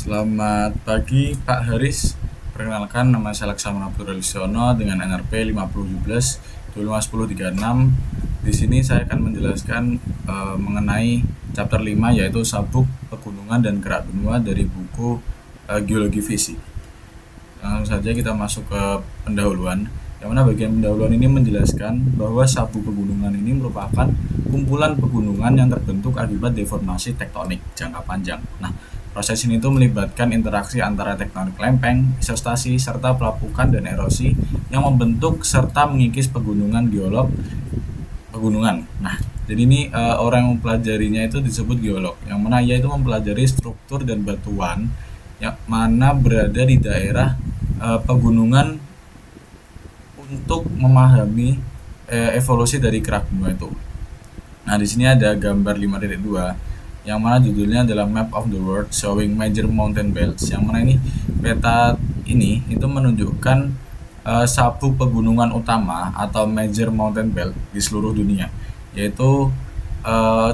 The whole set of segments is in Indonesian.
Selamat pagi Pak Haris. Perkenalkan, nama saya Laksamana Abdurrahman dengan NRP 5017 Di sini saya akan menjelaskan mengenai chapter 5, yaitu sabuk pegunungan dan gerak benua dari buku Geologi Fisik. Langsung saja kita masuk ke pendahuluan, yang mana bagian pendahuluan ini menjelaskan bahwa sabuk pegunungan ini merupakan kumpulan pegunungan yang terbentuk akibat deformasi tektonik jangka panjang. Nah, proses ini tuh melibatkan interaksi antara tektonik lempeng, isostasi, serta pelapukan dan erosi yang membentuk serta mengikis pegunungan pegunungan. Nah, jadi ini orang yang mempelajarinya itu disebut geolog, yang mana ia itu mempelajari struktur dan batuan yang mana berada di daerah pegunungan untuk memahami evolusi dari kerak benua itu. Nah, di sini ada gambar 5.2 yang mana judulnya adalah Map of the World Showing Major Mountain Belts, yang mana ini peta ini itu menunjukkan sabuk pegunungan utama atau Major Mountain Belt di seluruh dunia, yaitu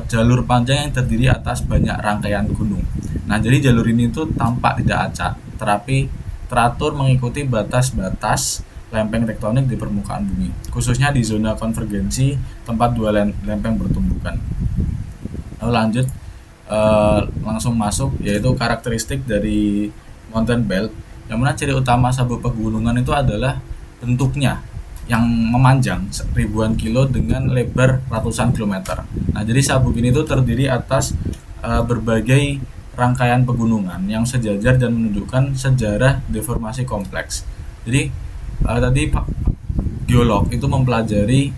jalur panjang yang terdiri atas banyak rangkaian gunung. Nah, jadi jalur ini tuh tampak tidak acak, tetapi teratur mengikuti batas-batas lempeng tektonik di permukaan bumi, khususnya di zona konvergensi tempat dua lempeng bertumbukan. Lalu lanjut langsung masuk, yaitu karakteristik dari mountain belt, yang mana ciri utama sabuk pegunungan itu adalah bentuknya yang memanjang ribuan kilo dengan lebar ratusan kilometer. Nah, jadi sabuk ini tuh terdiri atas berbagai rangkaian pegunungan yang sejajar dan menunjukkan sejarah deformasi kompleks. Jadi tadi Pak geolog itu mempelajari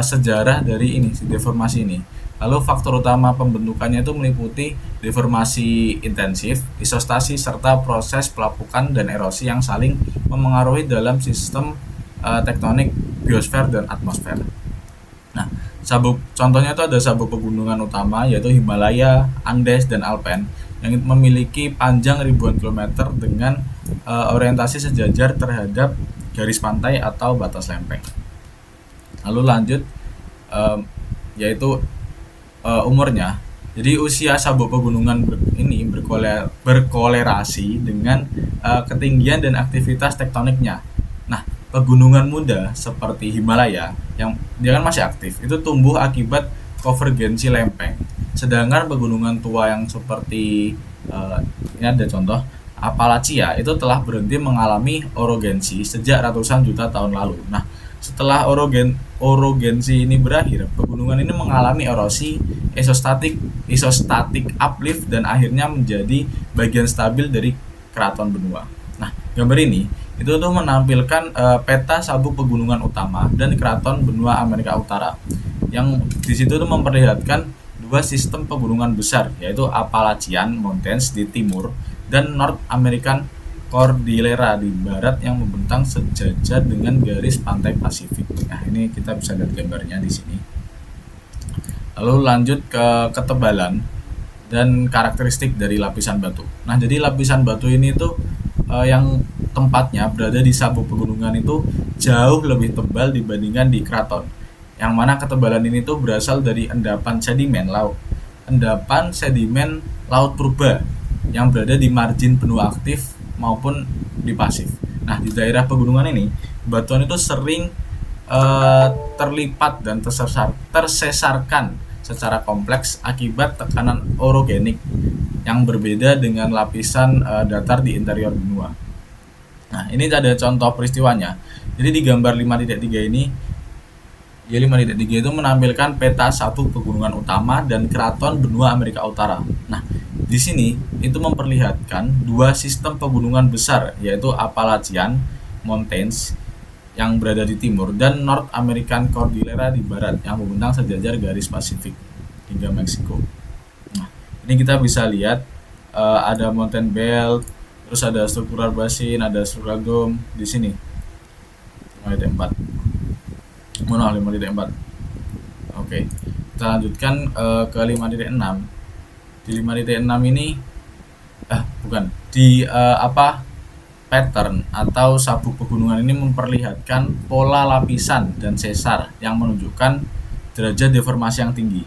sejarah dari ini, deformasi ini. Lalu faktor utama pembentukannya itu meliputi deformasi intensif, isostasi, serta proses pelapukan dan erosi yang saling memengaruhi dalam sistem tektonik biosfer dan atmosfer. Nah, sabuk contohnya itu ada sabuk pegunungan utama, yaitu Himalaya, Andes, dan Alpen, yang memiliki panjang ribuan kilometer dengan orientasi sejajar terhadap garis pantai atau batas lempeng. Lalu lanjut, yaitu umurnya. Jadi usia sabuk pegunungan ini berkolerasi dengan ketinggian dan aktivitas tektoniknya. Nah, pegunungan muda seperti Himalaya yang dia kan masih aktif, itu tumbuh akibat konvergensi lempeng. Sedangkan pegunungan tua yang seperti ini ada contoh Appalachia itu telah berhenti mengalami orogensi sejak ratusan juta tahun lalu. Nah, setelah orogensi ini berakhir, pegunungan ini mengalami erosi, isostatik uplift, dan akhirnya menjadi bagian stabil dari keraton benua. Nah, gambar ini itu tuh menampilkan peta sabuk pegunungan utama dan keraton benua Amerika Utara, yang di situ tuh memperlihatkan dua sistem pegunungan besar, yaitu Appalachian Mountains di timur dan North American Cordillera di barat yang membentang sejajar dengan garis pantai Pasifik. Nah, ini kita bisa lihat gambarnya di sini. Lalu lanjut ke ketebalan dan karakteristik dari lapisan batu. Nah, jadi lapisan batu ini tuh yang tempatnya berada di sabuk pegunungan itu jauh lebih tebal dibandingkan di keraton. Yang mana ketebalan ini tuh berasal dari endapan sedimen laut purba yang berada di margin benua aktif maupun di pasif. Nah, di daerah pegunungan ini batuan itu sering terlipat dan tersesarkan secara kompleks akibat tekanan orogenik yang berbeda dengan lapisan datar di interior benua. Nah, ini ada contoh peristiwanya. Jadi di gambar 5.3 ini, ya 5.3 itu menampilkan peta sabuk pegunungan utama dan keraton benua Amerika Utara. Nah, di sini itu memperlihatkan dua sistem pegunungan besar, yaitu Appalachian Mountains yang berada di timur dan North American Cordillera di barat yang membentang sejajar garis Pasifik hingga Meksiko. Nah, ini kita bisa lihat ada mountain belt, terus ada struktural basin, ada struktural dome di sini. 5.4. Oke, kita lanjutkan ke 5.6. Di 5.6 ini pattern atau sabuk pegunungan ini memperlihatkan pola lapisan dan sesar yang menunjukkan derajat deformasi yang tinggi.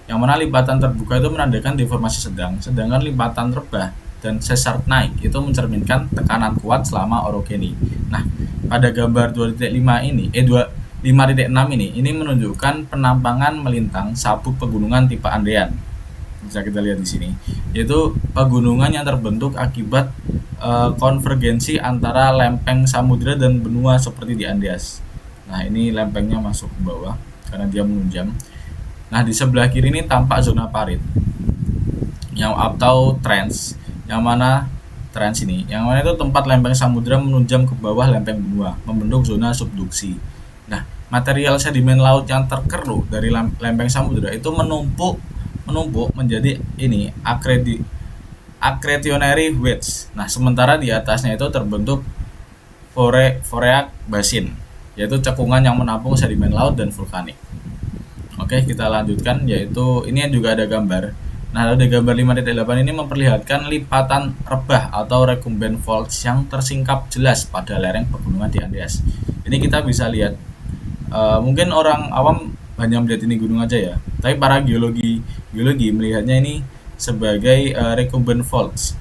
Yang mana lipatan terbuka itu menandakan deformasi sedang, sedangkan lipatan rebah dan sesar naik itu mencerminkan tekanan kuat selama orogeni. Nah, pada gambar 2.5 ini 5.6 ini menunjukkan penampangan melintang sabuk pegunungan tipe Andean. Bisa kita lihat di sini, yaitu pegunungan yang terbentuk akibat konvergensi antara lempeng samudra dan benua seperti di Andes. Nah, ini lempengnya masuk ke bawah karena dia menunjam. Nah, di sebelah kiri ini tampak zona parit yang atau trends, yang mana itu tempat lempeng samudra menunjam ke bawah lempeng benua, membentuk zona subduksi. Nah, material sedimen laut yang terkeruk dari lempeng samudra itu menumpuk menjadi ini accretionary wedge. Nah, sementara di atasnya itu terbentuk Foreak Basin, yaitu cekungan yang menampung sedimen laut dan vulkanik. Oke, kita lanjutkan, yaitu ini juga ada gambar. Nah, ada gambar 5.8 ini memperlihatkan lipatan rebah atau recumbent faults yang tersingkap jelas pada lereng pegunungan di Andes. Ini kita bisa lihat, mungkin orang awam hanya melihat ini gunung aja ya, tapi para geologi melihatnya ini sebagai recumbent faults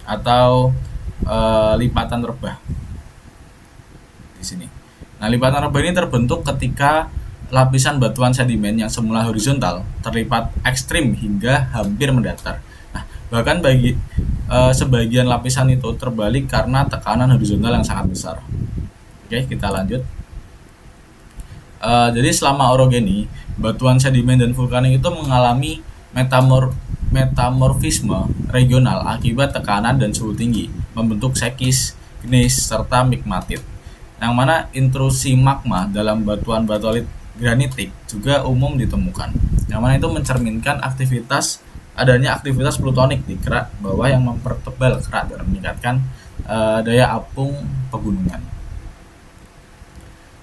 atau lipatan rebah di sini. Nah, lipatan rebah ini terbentuk ketika lapisan batuan sedimen yang semula horizontal terlipat ekstrim hingga hampir mendatar. Nah, bahkan sebagian lapisan itu terbalik karena tekanan horizontal yang sangat besar. Oke, kita lanjut. Jadi selama orogeni, batuan sedimen dan vulkanik itu mengalami metamorfisme regional akibat tekanan dan suhu tinggi, membentuk sekis, gneiss, serta migmatit. Yang mana intrusi magma dalam batuan batolit granitik juga umum ditemukan, yang mana itu mencerminkan adanya aktivitas plutonik di kerak bawah yang mempertebal kerak dan meningkatkan daya apung pegunungan.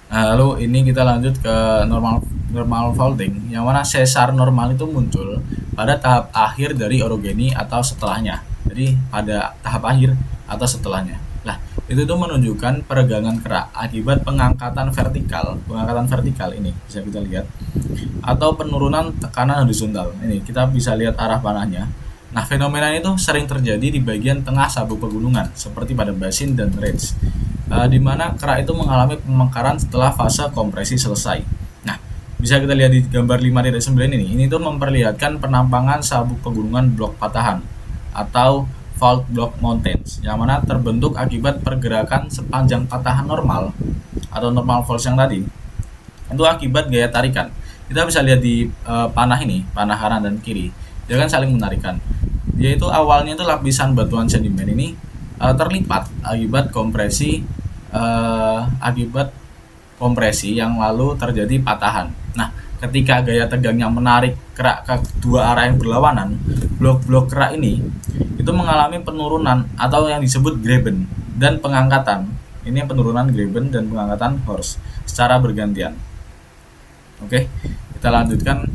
Nah, lalu ini kita lanjut ke normal faulting, yang mana sesar normal itu muncul pada tahap akhir dari orogeni atau setelahnya. Jadi pada tahap akhir atau setelahnya. Nah, itu menunjukkan peregangan kerak akibat pengangkatan vertikal ini bisa kita lihat, atau penurunan tekanan horizontal. Ini kita bisa lihat arah panahnya. Nah, fenomena itu sering terjadi di bagian tengah sabuk pegunungan seperti pada basin dan ridge, di mana kerak itu mengalami pemekaran setelah fase kompresi selesai. Nah, bisa kita lihat di gambar 5.9 ini tuh memperlihatkan penampangan sabuk pegunungan blok patahan atau fault block mountains, yang mana terbentuk akibat pergerakan sepanjang patahan normal atau normal faults yang tadi itu akibat gaya tarikan. Kita bisa lihat di panah kanan dan kiri, dia kan saling menarikan, yaitu awalnya itu lapisan batuan sedimen ini terlipat akibat kompresi yang lalu terjadi patahan. Nah, ketika gaya tegangnya menarik kerak ke dua arah yang berlawanan, blok-blok kerak ini itu mengalami penurunan atau yang disebut graben dan pengangkatan. Ini penurunan graben dan pengangkatan horst secara bergantian. Oke, kita lanjutkan.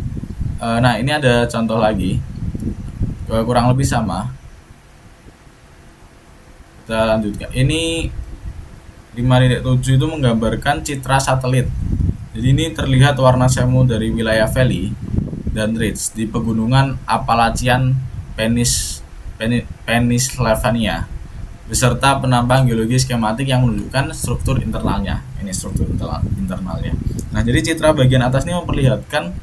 Nah, ini ada contoh lagi, kurang lebih sama. Kita lanjutkan. Ini 5.7 itu menggambarkan citra satelit. Jadi ini terlihat warna semu dari wilayah valley dan ridge di pegunungan Appalachian Pennsylvania, beserta penampang geologi skematik yang menunjukkan struktur internalnya. Ini struktur internalnya. Nah, jadi citra bagian atas ini memperlihatkan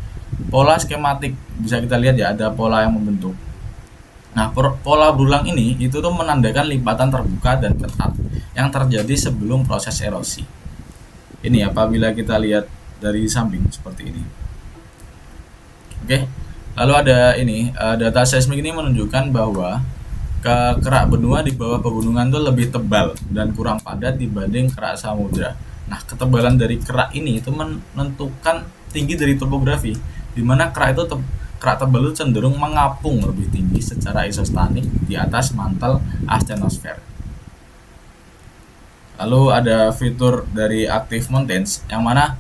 pola skematik. Bisa kita lihat ya, ada pola yang membentuk. Nah, pola berulang ini itu tuh menandakan lipatan terbuka dan ketat yang terjadi sebelum proses erosi. Ini apabila kita lihat dari samping seperti ini. Oke. Lalu ada data seismik ini menunjukkan bahwa kerak benua di bawah pegunungan itu lebih tebal dan kurang padat dibanding kerak samudra. Nah, ketebalan dari kerak ini itu menentukan tinggi dari topografi, di mana kerak tebal itu cenderung mengapung lebih tinggi secara isostatik di atas mantel astenosfer. Lalu ada fitur dari active mountains, yang mana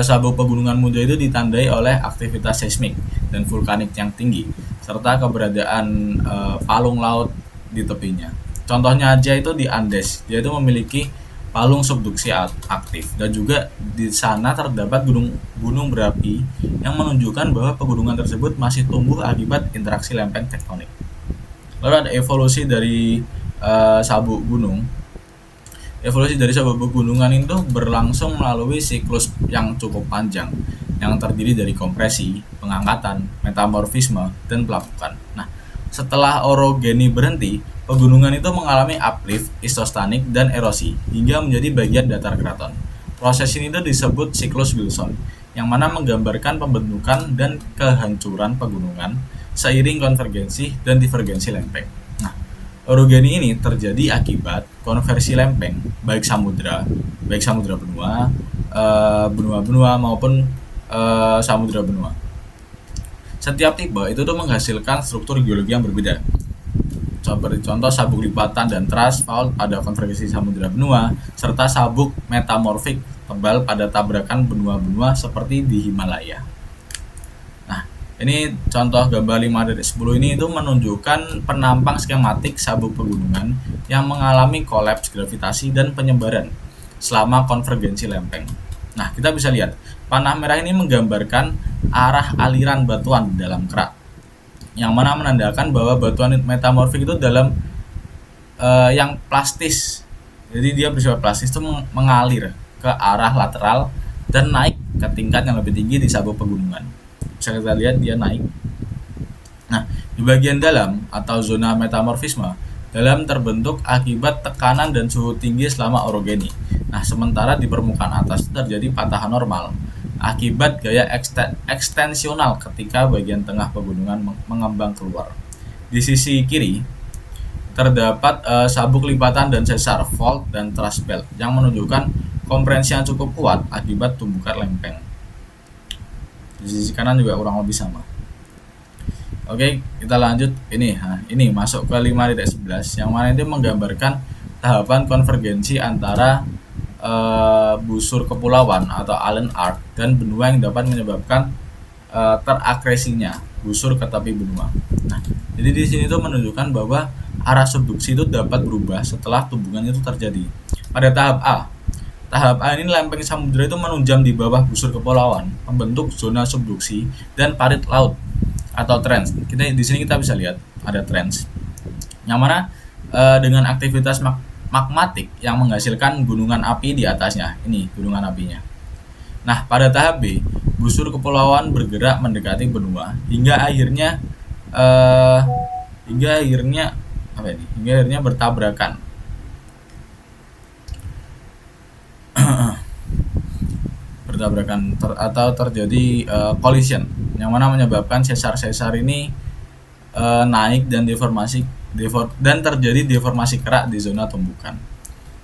sabuk pegunungan muda itu ditandai oleh aktivitas seismik dan vulkanik yang tinggi, serta keberadaan palung laut di tepinya. Contohnya aja itu di Andes, dia itu memiliki palung subduksi aktif, dan juga di sana terdapat gunung berapi yang menunjukkan bahwa pegunungan tersebut masih tumbuh akibat interaksi lempeng tektonik. Lalu ada evolusi dari sabuk gunung. Evolusi dari sabuk pegunungan itu berlangsung melalui siklus yang cukup panjang yang terdiri dari kompresi, pengangkatan, metamorfisme, dan pelapukan. Nah, setelah orogeni berhenti, pegunungan itu mengalami uplift, isostanik, dan erosi hingga menjadi bagian datar keraton. Proses ini itu disebut siklus Wilson, yang mana menggambarkan pembentukan dan kehancuran pegunungan seiring konvergensi dan divergensi lempeng. Nah, orogeni ini terjadi akibat konversi lempeng, baik samudra benua, benua-benua maupun samudra benua. Setiap tipe itu tuh menghasilkan struktur geologi yang berbeda. Seperti contoh sabuk lipatan dan thrust fault pada konvergensi samudra benua, serta sabuk metamorfik tebal pada tabrakan benua-benua seperti di Himalaya. Nah, ini contoh gambar 5 dari 10 ini itu menunjukkan penampang skematik sabuk pegunungan yang mengalami kolaps gravitasi dan penyebaran selama konvergensi lempeng. Nah, kita bisa lihat panah merah ini menggambarkan arah aliran batuan di dalam kerak, yang mana menandakan bahwa batuan metamorfik itu dalam yang plastis. Jadi dia bersifat plastis itu mengalir ke arah lateral dan naik ke tingkat yang lebih tinggi di sabuk pegunungan. Bisa kita lihat dia naik. Nah, di bagian dalam atau zona metamorfisme dalam terbentuk akibat tekanan dan suhu tinggi selama orogeni. Nah, sementara di permukaan atas terjadi patahan normal akibat gaya ekstensional ketika bagian tengah pegunungan mengembang keluar. Di sisi kiri terdapat sabuk lipatan dan sesar fault dan thrust belt yang menunjukkan kompresi yang cukup kuat akibat tumbukan lempeng. Di sisi kanan juga kurang lebih sama. Oke, kita lanjut ini. Nah, ini masuk ke 5 dari 11 yang mana itu menggambarkan tahapan konvergensi antara busur kepulauan atau island arc dan benua yang dapat menyebabkan terakresinya busur ke tepi benua. Nah, jadi di sini itu menunjukkan bahwa arah subduksi itu dapat berubah setelah tumbukan itu terjadi. Pada tahap A ini lempeng samudra itu menunjam di bawah busur kepulauan, membentuk zona subduksi dan parit laut atau trends. Di sini kita bisa lihat ada trends, yang mana dengan aktivitas magmatik yang menghasilkan gunungan api di atasnya. Ini gunungan apinya. Nah, pada tahap B, busur kepulauan bergerak mendekati benua hingga akhirnya bertabrakan. Atau terjadi collision, yang mana menyebabkan sesar-sesar ini naik dan dan terjadi deformasi kerak di zona tumbukan.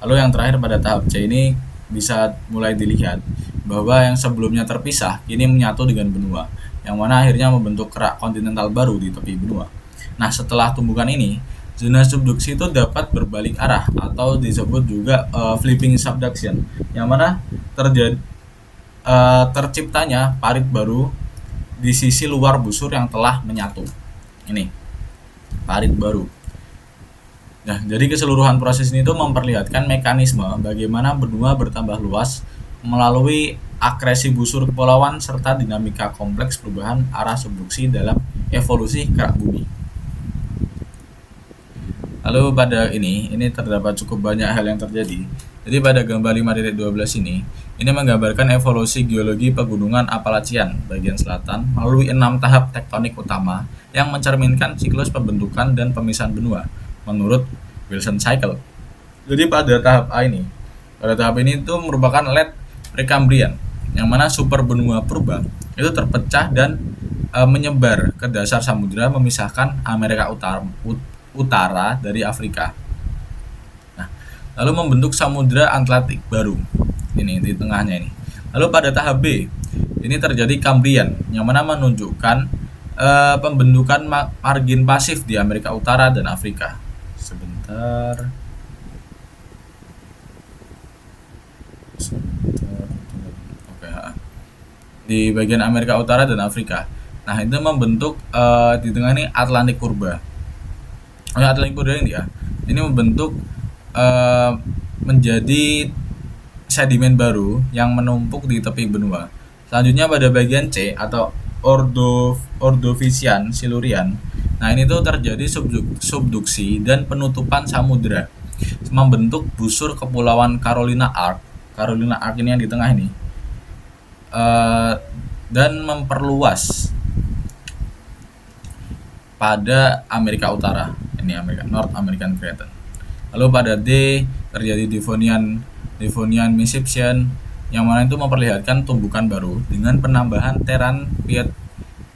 Lalu yang terakhir pada tahap C ini bisa mulai dilihat bahwa yang sebelumnya terpisah kini menyatu dengan benua, yang mana akhirnya membentuk kerak kontinental baru di tepi benua. Nah, setelah tumbukan ini, zona subduksi itu dapat berbalik arah atau disebut juga flipping subduction, yang mana terciptanya parit baru di sisi luar busur yang telah menyatu. Ini parit baru. Nah, jadi keseluruhan proses ini itu memperlihatkan mekanisme bagaimana benua bertambah luas melalui akresi busur kepulauan serta dinamika kompleks perubahan arah subduksi dalam evolusi kerak bumi. Lalu pada ini terdapat cukup banyak hal yang terjadi. Jadi pada gambar 5.12 ini menggambarkan evolusi geologi pegunungan Appalachian bagian selatan melalui 6 tahap tektonik utama yang mencerminkan siklus pembentukan dan pemisahan benua menurut Wilson Cycle. Jadi pada tahap ini itu merupakan late Precambrian, yang mana super benua purba itu terpecah dan menyebar ke dasar samudra memisahkan Amerika Utara dari Afrika. Nah, lalu membentuk samudra Atlantik baru. Ini di tengahnya ini. Lalu pada tahap B ini terjadi Cambrian, yang mana menunjukkan pembentukan margin pasif di Amerika Utara dan Afrika. Sebentar. Oke. Di bagian Amerika Utara dan Afrika. Nah, itu membentuk di tengah ini Atlantik purba. Atlantik purba ini ya. Ini membentuk menjadi sedimen baru yang menumpuk di tepi benua. Selanjutnya pada bagian C atau Ordovician Silurian Nah, ini tuh terjadi subduksi dan penutupan samudera membentuk busur kepulauan Carolina Arc. Carolina Arc ini yang di tengah ini, dan memperluas pada Amerika Utara. Ini North American Craton. Lalu pada D terjadi Devonian Mississippian, yang mana itu memperlihatkan tumbukan baru dengan penambahan teran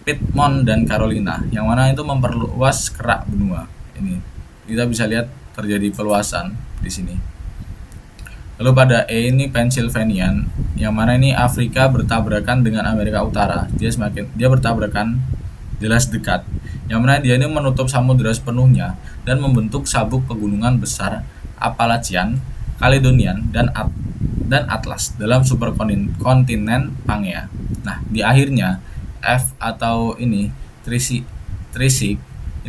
Piedmont dan Carolina, yang mana itu memperluas kerak benua. Ini kita bisa lihat terjadi peluasan di sini. Lalu pada E ini Pennsylvania, yang mana ini Afrika bertabrakan dengan Amerika Utara. Dia bertabrakan jelas dekat, yang mana dia ini menutup samudera sepenuhnya dan membentuk sabuk pegunungan besar Appalachian, Caledonian, dan Atlas dalam superkontinen Pangea. Nah, di akhirnya F atau ini Trisik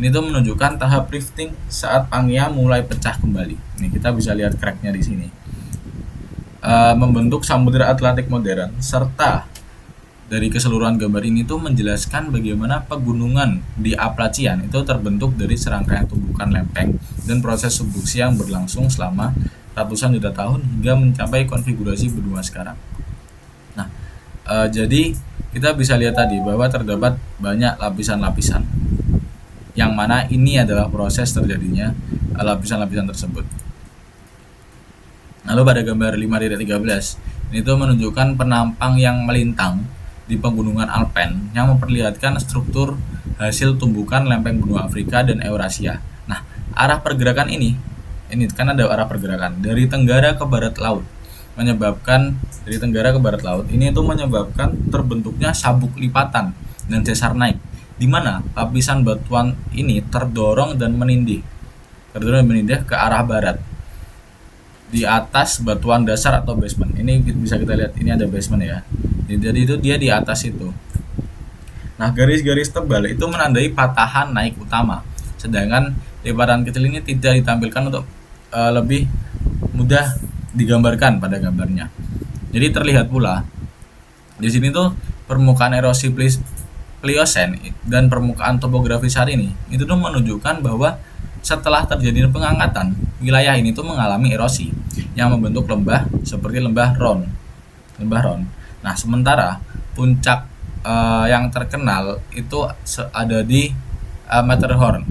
ini tuh menunjukkan tahap rifting saat Pangea mulai pecah kembali. Ini kita bisa lihat cracknya di sini, membentuk samudera Atlantik modern. Serta dari keseluruhan gambar ini tuh menjelaskan bagaimana pegunungan di Appalachian itu terbentuk dari serangkaian tumbukan lempeng dan proses subduksi yang berlangsung selama ratusan juta tahun hingga mencapai konfigurasi benua sekarang. Nah, jadi kita bisa lihat tadi bahwa terdapat banyak lapisan-lapisan, yang mana ini adalah proses terjadinya lapisan-lapisan tersebut. Lalu pada gambar 5.13 ini tuh menunjukkan penampang yang melintang di pegunungan Alpen yang memperlihatkan struktur hasil tumbukan lempeng benua Afrika dan Eurasia. Nah, arah pergerakan ini kan ada arah pergerakan dari tenggara ke barat laut, ini itu menyebabkan terbentuknya sabuk lipatan dan sesar naik, di mana lapisan batuan ini terdorong dan menindih ke arah barat di atas batuan dasar atau basement. Ini bisa kita lihat, ini ada basement ya. Jadi itu dia di atas itu. Nah, garis-garis tebal itu menandai patahan naik utama, sedangkan lipatan kecil ini tidak ditampilkan untuk lebih mudah digambarkan pada gambarnya. Jadi terlihat pula di sini tuh permukaan erosi Pliocene dan permukaan topografis saat ini itu tuh menunjukkan bahwa setelah terjadi pengangkatan, wilayah ini tuh mengalami erosi yang membentuk lembah seperti lembah Rhone. Nah, sementara puncak yang terkenal itu ada di Matterhorn,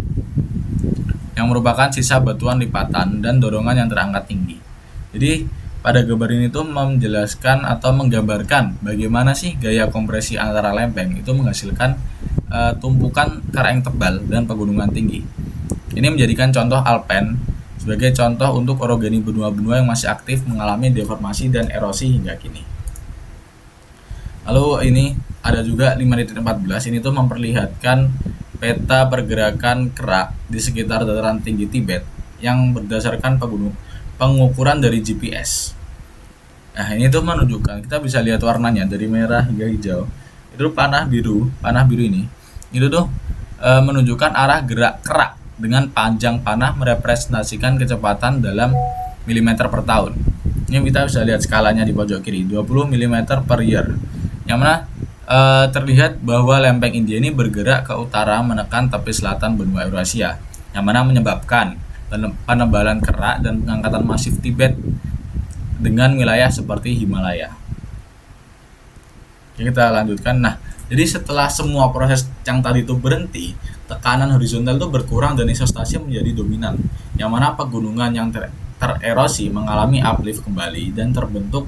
yang merupakan sisa batuan lipatan dan dorongan yang terangkat tinggi. Jadi pada gambar ini tuh menjelaskan atau menggambarkan bagaimana sih gaya kompresi antara lempeng itu menghasilkan tumpukan karang tebal dan pegunungan tinggi. Ini menjadikan contoh Alpen sebagai contoh untuk orogeni benua-benua yang masih aktif mengalami deformasi dan erosi hingga kini. Lalu ini ada juga 5.14, ini tuh memperlihatkan peta pergerakan kerak di sekitar dataran tinggi Tibet yang berdasarkan pengukuran dari GPS. Nah, ini tuh menunjukkan, kita bisa lihat warnanya dari merah hingga hijau. Itu panah biru ini itu tuh menunjukkan arah gerak kerak dengan panjang panah merepresentasikan kecepatan dalam milimeter per tahun. Ini kita bisa lihat skalanya di pojok kiri, 20 mm per year, yang mana terlihat bahwa lempeng India ini bergerak ke utara menekan tepi selatan benua Eurasia, yang mana menyebabkan penebalan kerak dan pengangkatan masif Tibet dengan wilayah seperti Himalaya. Oke, kita lanjutkan. Nah, jadi setelah semua proses yang tadi itu berhenti, tekanan horizontal itu berkurang dan isostasi menjadi dominan, yang mana pegunungan yang tererosi mengalami uplift kembali dan terbentuk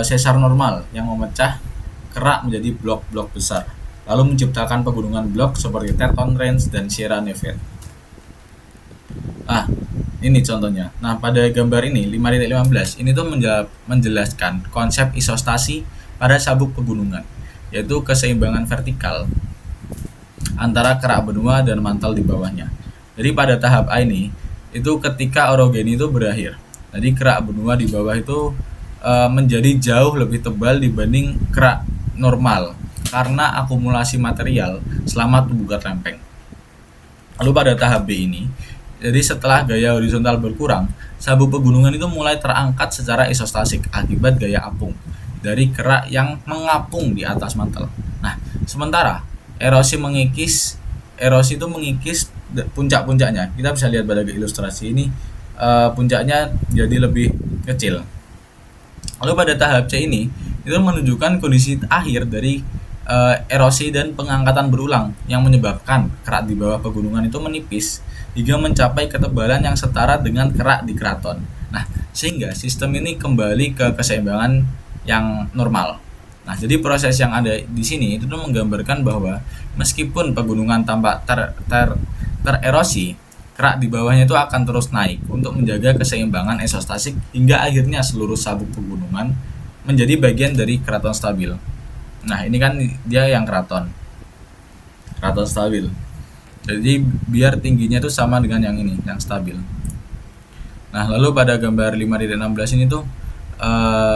sesar normal yang memecah kerak menjadi blok-blok besar, lalu menciptakan pegunungan blok seperti Teton Range dan Sierra Nevada. Ini contohnya. Nah, pada gambar ini 5.15 ini tuh menjelaskan konsep isostasi pada sabuk pegunungan, yaitu keseimbangan vertikal antara kerak benua dan mantel di bawahnya. Jadi pada tahap A ini itu ketika orogeni itu berakhir, jadi kerak benua di bawah itu menjadi jauh lebih tebal dibanding kerak normal karena akumulasi material selama tumbukan lempeng. Lalu pada tahap B ini, jadi setelah gaya horizontal berkurang, sabuk pegunungan itu mulai terangkat secara isostasik akibat gaya apung dari kerak yang mengapung di atas mantel. Nah, sementara erosi mengikis erosi itu mengikis puncak-puncaknya. Kita bisa lihat pada ilustrasi ini, puncaknya jadi lebih kecil. Lalu pada tahap C ini itu menunjukkan kondisi akhir dari erosi dan pengangkatan berulang yang menyebabkan kerak di bawah pegunungan itu menipis hingga mencapai ketebalan yang setara dengan kerak di keraton. Nah, sehingga sistem ini kembali ke keseimbangan yang normal. Nah, jadi proses yang ada di sini itu menggambarkan bahwa meskipun pegunungan tampak tererosi, kerak di bawahnya itu akan terus naik untuk menjaga keseimbangan isostasik hingga akhirnya seluruh sabuk pegunungan menjadi bagian dari keraton stabil. Nah, ini kan dia yang keraton stabil. Jadi biar tingginya itu sama dengan yang ini, yang stabil. Nah, lalu pada gambar 5.16 ini tuh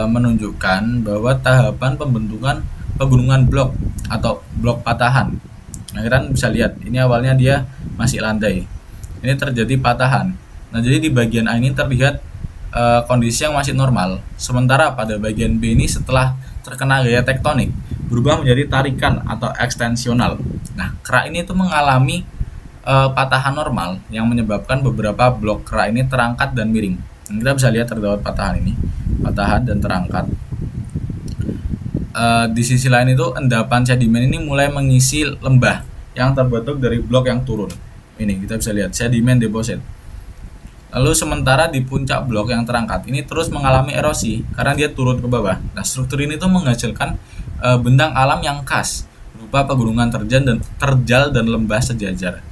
menunjukkan bahwa tahapan pembentukan pegunungan blok atau blok patahan. Nah, kita bisa lihat ini awalnya dia masih landai. Ini terjadi patahan. Nah, jadi di bagian A ini terlihat kondisi yang masih normal. Sementara pada bagian B ini setelah terkena gaya tektonik berubah menjadi tarikan atau ekstensional. Nah, kerak ini itu mengalami patahan normal yang menyebabkan beberapa blok kerak ini terangkat dan miring. Nah, kita bisa lihat terdapat patahan ini, patahan dan terangkat. Di sisi lain itu endapan sedimen ini mulai mengisi lembah yang terbentuk dari blok yang turun. Ini kita bisa lihat sedimen deposit. Lalu sementara di puncak blok yang terangkat ini terus mengalami erosi karena dia turun ke bawah. Nah, struktur ini tuh menghasilkan bentang alam yang khas berupa pegunungan terjal dan lembah sejajar.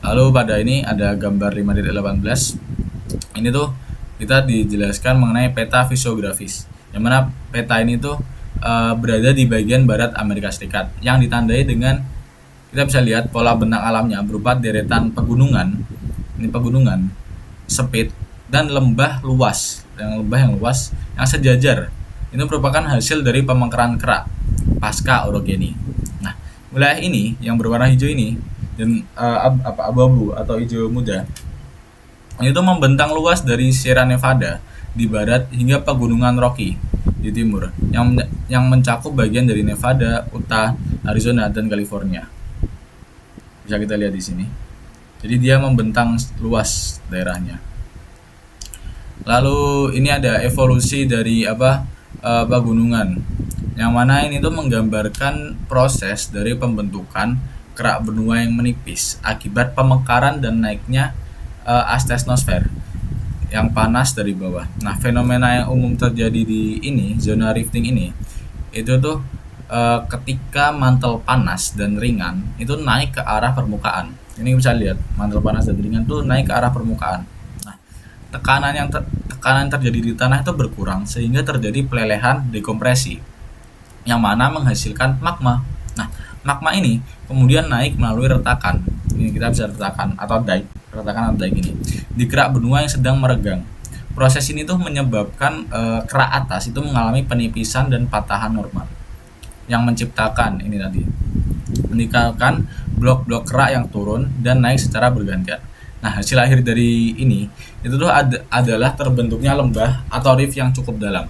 Lalu pada ini ada gambar 5.18. Ini tuh kita dijelaskan mengenai peta fisiografis. Yang mana peta ini tuh berada di bagian barat Amerika Serikat yang ditandai dengan kita bisa lihat pola bentang alamnya berupa deretan pegunungan. Ini pegunungan, sepit dan lembah yang luas yang sejajar. Ini merupakan hasil dari pemekaran kerak pasca orogeni. Nah, wilayah ini yang berwarna hijau ini dan abu-abu atau hijau muda itu membentang luas dari Sierra Nevada di barat hingga pegunungan Rocky di timur yang mencakup bagian dari Nevada, Utah, Arizona dan California. Bisa kita lihat di sini. Jadi dia membentang luas daerahnya. Lalu ini ada evolusi dari pegunungan. Yang mana ini tuh menggambarkan proses dari pembentukan kerak benua yang menipis akibat pemekaran dan naiknya astesnosfer yang panas dari bawah. Nah, fenomena yang umum terjadi di ini, zona rifting ini, itu tuh ketika mantel panas dan ringan itu naik ke arah permukaan. Ini bisa lihat mantel panas dan ringan tuh naik ke arah permukaan. Nah, tekanan terjadi di tanah itu berkurang sehingga terjadi pelelehan dekompresi yang mana menghasilkan magma. Nah, magma ini kemudian naik melalui retakan. Ini kita bisa retakan atau dike ini di kerak benua yang sedang meregang. Proses ini tuh menyebabkan kerak atas itu mengalami penipisan dan patahan normal yang menciptakan ini tadi meningkatkan blok-blok kerak yang turun dan naik secara bergantian. Nah, hasil akhir dari ini itu tuh adalah terbentuknya lembah atau rift yang cukup dalam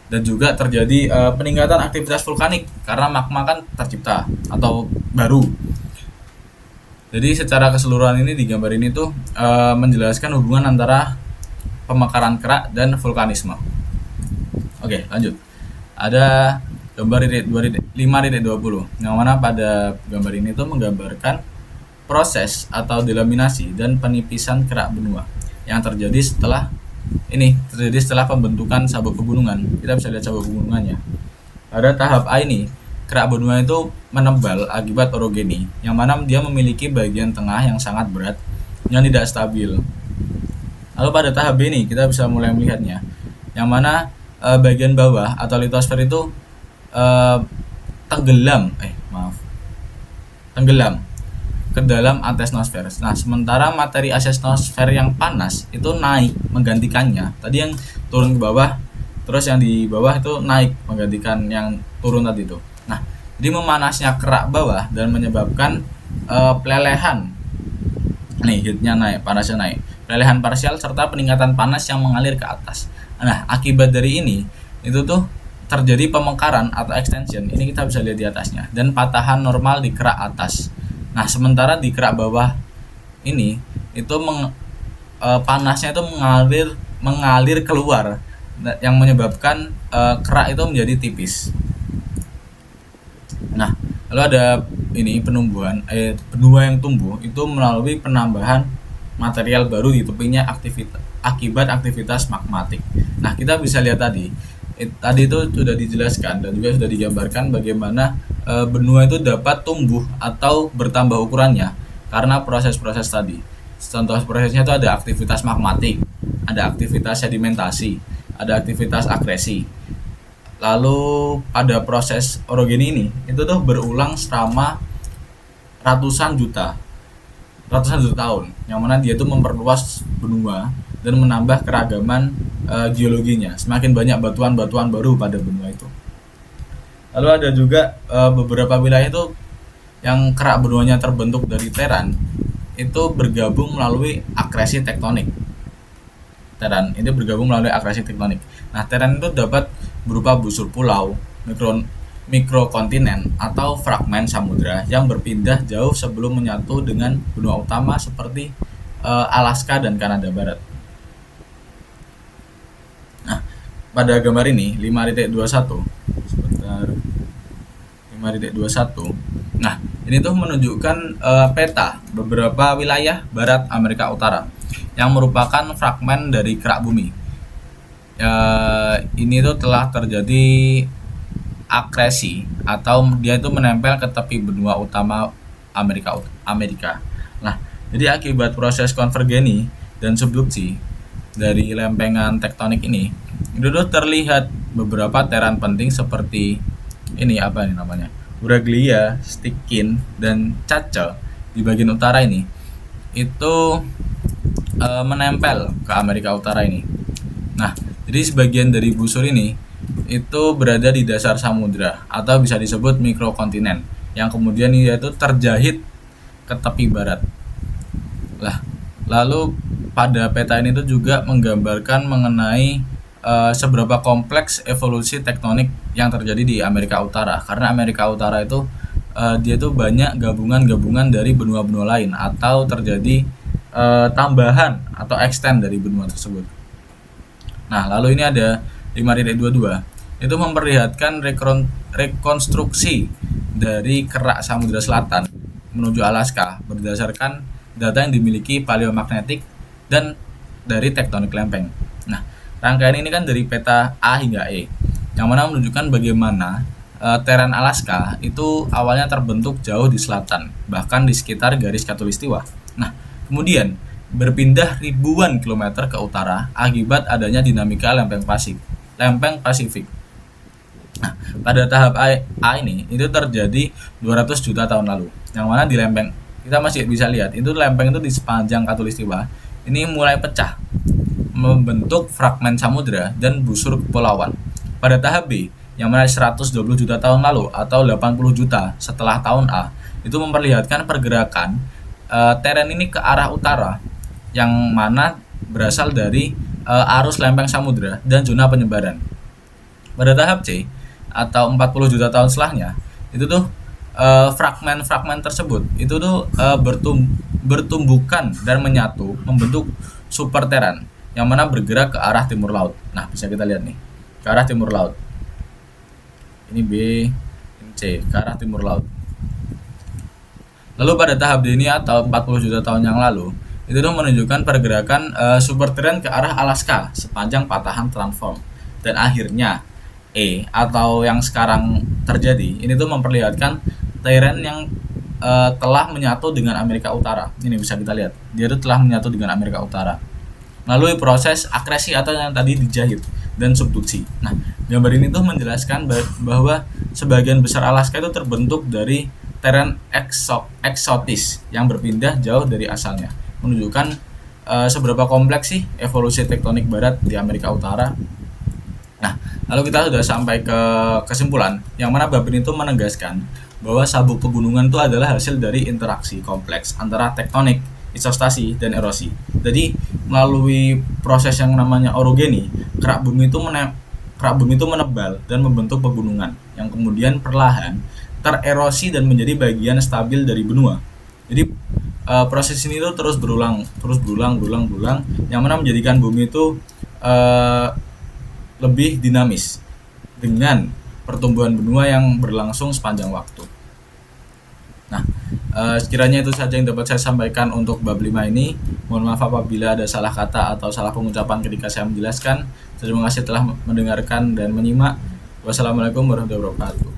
dan juga terjadi peningkatan aktivitas vulkanik karena magma kan tercipta atau baru. Jadi secara keseluruhan ini di gambar ini tuh menjelaskan hubungan antara pemekaran kerak dan vulkanisme. Oke, lanjut. Ada gambar 5.20 yang mana pada gambar ini tuh menggambarkan proses atau delaminasi dan penipisan kerak benua yang terjadi setelah pembentukan sabuk pegunungan. Kita bisa lihat sabuk pegunungannya. Pada tahap A ini, kerak benua itu menebal akibat orogeni, yang mana dia memiliki bagian tengah yang sangat berat yang tidak stabil. Lalu pada tahap B ini kita bisa mulai melihatnya, yang mana bagian bawah atau litosfer itu tenggelam ke dalam antesnosfer. Nah, sementara materi asesnosfer yang panas itu naik menggantikannya. Tadi yang turun ke bawah, terus yang di bawah itu naik menggantikan yang turun tadi itu. Nah, jadi memanasnya kerak bawah dan menyebabkan pelelehan. Nih, heatnya naik, panasnya naik. Pelelehan parsial serta peningkatan panas yang mengalir ke atas. Nah, akibat dari ini itu tuh terjadi pemekaran atau extension, ini kita bisa lihat di atasnya, dan patahan normal di kerak atas. Nah, sementara di kerak bawah ini itu panasnya itu mengalir keluar, yang menyebabkan kerak itu menjadi tipis. Nah, lalu ada ini benua yang tumbuh itu melalui penambahan material baru di tepinya akibat aktivitas magmatik. Nah, kita bisa lihat tadi itu sudah dijelaskan dan juga sudah digambarkan bagaimana benua itu dapat tumbuh atau bertambah ukurannya karena proses-proses tadi. Contoh prosesnya itu ada aktivitas magmatik, ada aktivitas sedimentasi, ada aktivitas akresi. Lalu pada proses orogeni ini itu tuh berulang selama ratusan juta tahun, yang mana dia itu memperluas benua dan menambah keragaman geologinya. Semakin banyak batuan-batuan baru pada benua itu. Lalu ada juga beberapa wilayah itu yang kerak benuanya terbentuk dari teran itu bergabung melalui akresi tektonik. Nah, teran itu dapat berupa busur pulau, mikrokontinen atau fragmen samudra yang berpindah jauh sebelum menyatu dengan benua utama seperti Alaska dan Kanada Barat. Nah, pada gambar ini 5.21. Sebentar. 5.21. Nah, ini tuh menunjukkan peta beberapa wilayah barat Amerika Utara yang merupakan fragmen dari kerak bumi. Ini tuh telah terjadi akresi atau dia itu menempel ke tepi benua utama Amerika. Nah, jadi akibat proses konvergeni dan subduksi dari lempengan tektonik ini, itu tuh terlihat beberapa teran penting seperti ini namanya? Braglia, Stikin, dan Caca di bagian utara ini itu menempel ke Amerika Utara ini. Nah, jadi sebagian dari busur ini itu berada di dasar samudra atau bisa disebut mikrokontinen yang kemudian itu terjahit ke tepi barat. Lalu pada peta ini itu juga menggambarkan mengenai seberapa kompleks evolusi tektonik yang terjadi di Amerika Utara, karena Amerika Utara itu dia tuh banyak gabungan-gabungan dari benua-benua lain atau terjadi tambahan atau extend dari benua tersebut. Nah, lalu ini ada 5.22 itu memperlihatkan rekonstruksi dari kerak Samudra Selatan menuju Alaska berdasarkan data yang dimiliki paleomagnetik dan dari tektonik lempeng. Nah, rangkaian ini kan dari peta A hingga E, yang mana menunjukkan bagaimana teran Alaska itu awalnya terbentuk jauh di selatan, bahkan di sekitar garis khatulistiwa. Nah, kemudian berpindah ribuan kilometer ke utara akibat adanya dinamika lempeng Pasifik. Nah, pada tahap A ini itu terjadi 200 juta tahun lalu, yang mana di lempeng kita masih bisa lihat itu lempeng itu di sepanjang khatulistiwa ini mulai pecah membentuk fragmen samudra dan busur kepulauan. Pada tahap B, yang mana 120 juta tahun lalu atau 80 juta setelah tahun A, itu memperlihatkan pergerakan teren ini ke arah utara, yang mana berasal dari arus lempeng samudra dan zona penyebaran. Pada tahap C atau 40 juta tahun setelahnya, itu tuh fragmen-fragmen tersebut itu tuh bertumbukan dan menyatu membentuk super teran yang mana bergerak ke arah timur laut. Nah, bisa kita lihat nih, ke arah timur laut. Ini B, ini C, ke arah timur laut. Lalu pada tahap D ini atau 40 juta tahun yang lalu, itu tuh menunjukkan pergerakan super teran ke arah Alaska sepanjang patahan transform. Dan akhirnya E atau yang sekarang terjadi, ini tuh memperlihatkan teran yang telah menyatu dengan Amerika Utara. Ini bisa kita lihat, dia tuh telah menyatu dengan Amerika Utara melalui proses akresi atau yang tadi dijahit dan subduksi. Nah, gambar ini tuh menjelaskan bahwa sebagian besar Alaska itu terbentuk dari teran eksotis yang berpindah jauh dari asalnya, menunjukkan seberapa kompleks sih evolusi tektonik barat di Amerika Utara. Nah, lalu kita sudah sampai ke kesimpulan, yang mana bab ini tuh menegaskan bahwa sabuk pegunungan itu adalah hasil dari interaksi kompleks antara tektonik, isostasi, dan erosi. Jadi melalui proses yang namanya orogeni, kerak bumi itu kerak bumi itu menebal dan membentuk pegunungan yang kemudian perlahan tererosi dan menjadi bagian stabil dari benua. Jadi proses ini tuh terus berulang, yang mana menjadikan bumi itu lebih dinamis dengan pertumbuhan benua yang berlangsung sepanjang waktu. Nah, sekiranya itu saja yang dapat saya sampaikan untuk bab 5 ini. Mohon maaf apabila ada salah kata atau salah pengucapan ketika saya menjelaskan. Terima kasih telah mendengarkan dan menyimak. Wassalamualaikum warahmatullahi wabarakatuh.